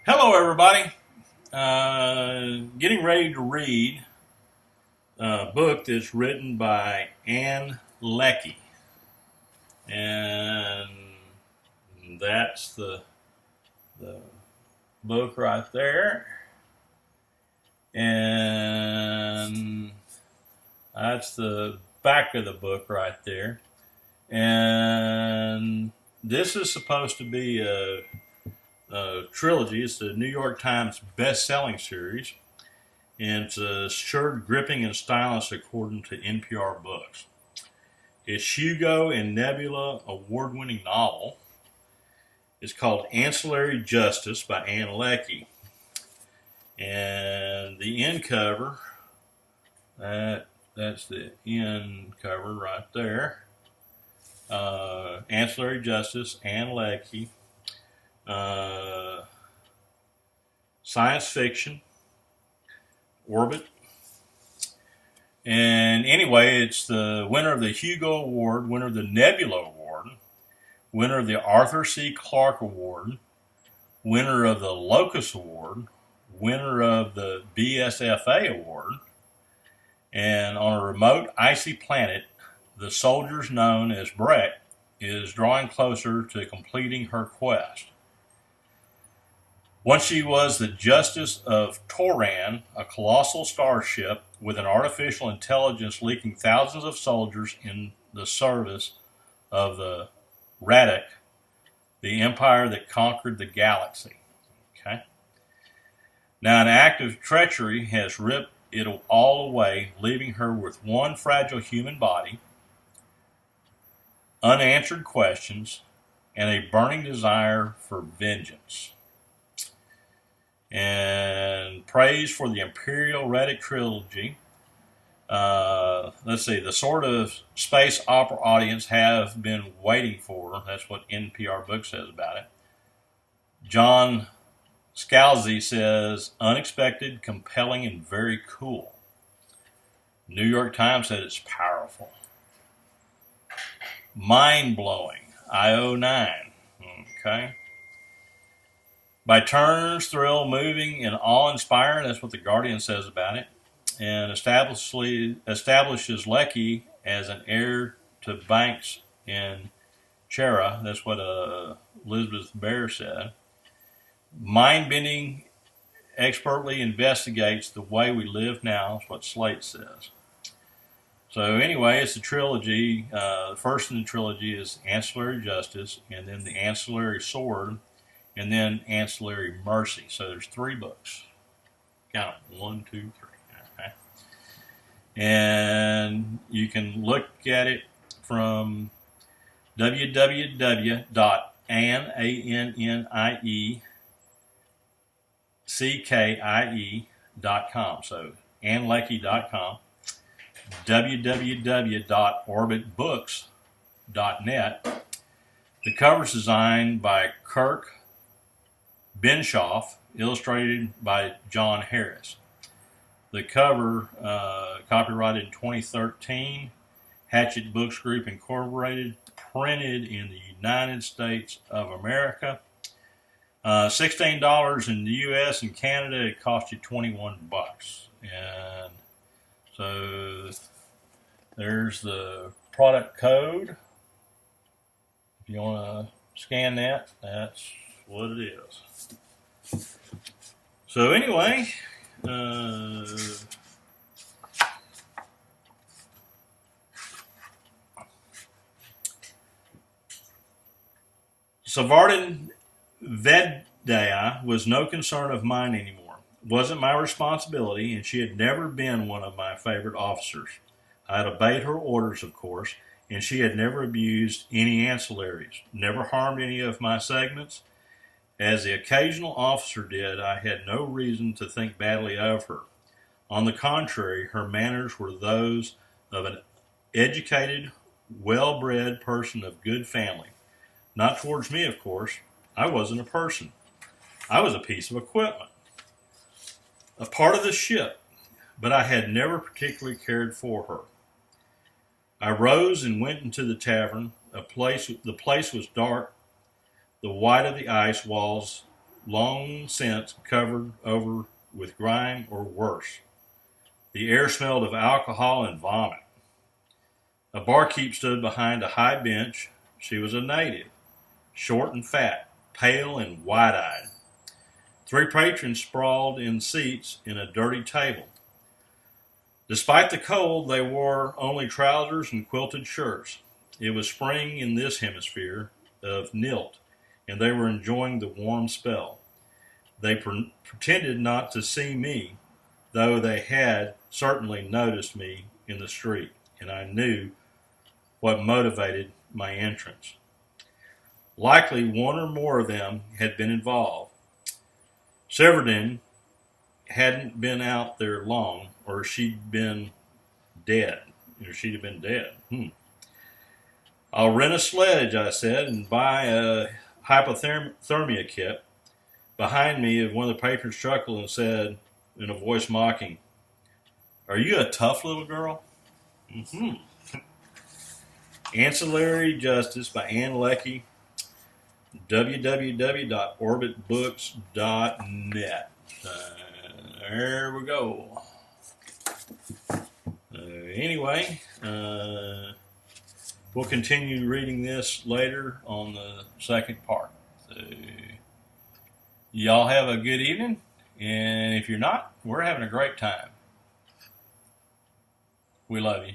Hello, everybody. Getting ready to read a book that's written by Leckie, and that's the book right there, and that's the back of the book right there, and this is supposed to be a trilogy. It's the New York Times best-selling series, and it's assured gripping and stylish according to NPR Books. It's Hugo and Nebula award-winning novel. It's called Ancillary Justice by Leckie. And the end cover, that's the end cover right there. Ancillary Justice, Leckie. Science fiction, orbit. And anyway, it's the winner of the Hugo Award, winner of the Nebula Award, winner of the Arthur C. Clarke Award, winner of the Locus Award, winner of the BSFA Award. And on a remote, icy planet, the soldiers known as Breck is drawing closer to completing her quest. Once she was the Justice of Toran, a colossal starship with an artificial intelligence leaking thousands of soldiers in the service of the Radek, the empire that conquered the galaxy. Okay. Now, an act of treachery has ripped it all away, leaving her with one fragile human body, unanswered questions, and a burning desire for vengeance. And praise for the Imperial Radek trilogy. Let's see, the sort of space opera audience have been waiting for. That's what NPR Book says about it. John Scalzi says, unexpected, compelling, and very cool. New York Times said it's powerful. Mind-blowing, IO9. Okay. By turns, thrill, moving, and awe-inspiring, that's what The Guardian says about it, and establishes Leckie as an heir to Banks in Chera. That's what Elizabeth Bear said. Mind-bending, expertly investigates the way we live now, is what Slate says. So anyway, it's a trilogy. The first in the trilogy is Ancillary Justice, and then the Ancillary Sword, and then Ancillary Mercy. So there's 3 books. Count them. 1, 2, 3. Okay. And you can look at it from www.AnnieCkie.com. So AnneLeckie.com. www.orbitbooks.net. The cover's designed by Kirk Benshoff, illustrated by John Harris. The cover, copyrighted in 2013, Hatchet Books Group Incorporated, printed in the United States of America. $16 in the U.S. and Canada. It cost you $21. And so there's the product code. If you want to scan that, that's what it is. So anyway, Savardin Vedaya was no concern of mine anymore. It wasn't my responsibility, and she had never been one of my favorite officers. I had obeyed her orders, of course, and she had never abused any ancillaries, never harmed any of my segments. As the occasional officer did, I had no reason to think badly of her. On the contrary, her manners were those of an educated, well-bred person of good family. Not towards me, of course. I wasn't a person. I was a piece of equipment, a part of the ship, but I had never particularly cared for her. I rose and went into the tavern. The place was dark. The white of the ice walls long since covered over with grime or worse. The air smelled of alcohol and vomit. A barkeep stood behind a high bench. She was a native, short and fat, pale and wide-eyed. 3 patrons sprawled in seats in a dirty table. Despite the cold, they wore only trousers and quilted shirts. It was spring in this hemisphere of Nilt, and they were enjoying the warm spell. They pretended not to see me, though they had certainly noticed me in the street, and I knew what motivated my entrance. Likely one or more of them had been involved. Severdin hadn't been out there long, or she'd been dead. Or she'd have been dead. I'll rent a sledge, I said, and buy a hypothermia kit. Behind me, one of the patrons chuckled and said, in a voice mocking, "Are you a tough little girl?" Ancillary Justice by Ann Leckie, www.orbitbooks.net. There we go. Anyway, we'll continue reading this later on the second part. So, y'all have a good evening, and if you're not, we're having a great time. We love you.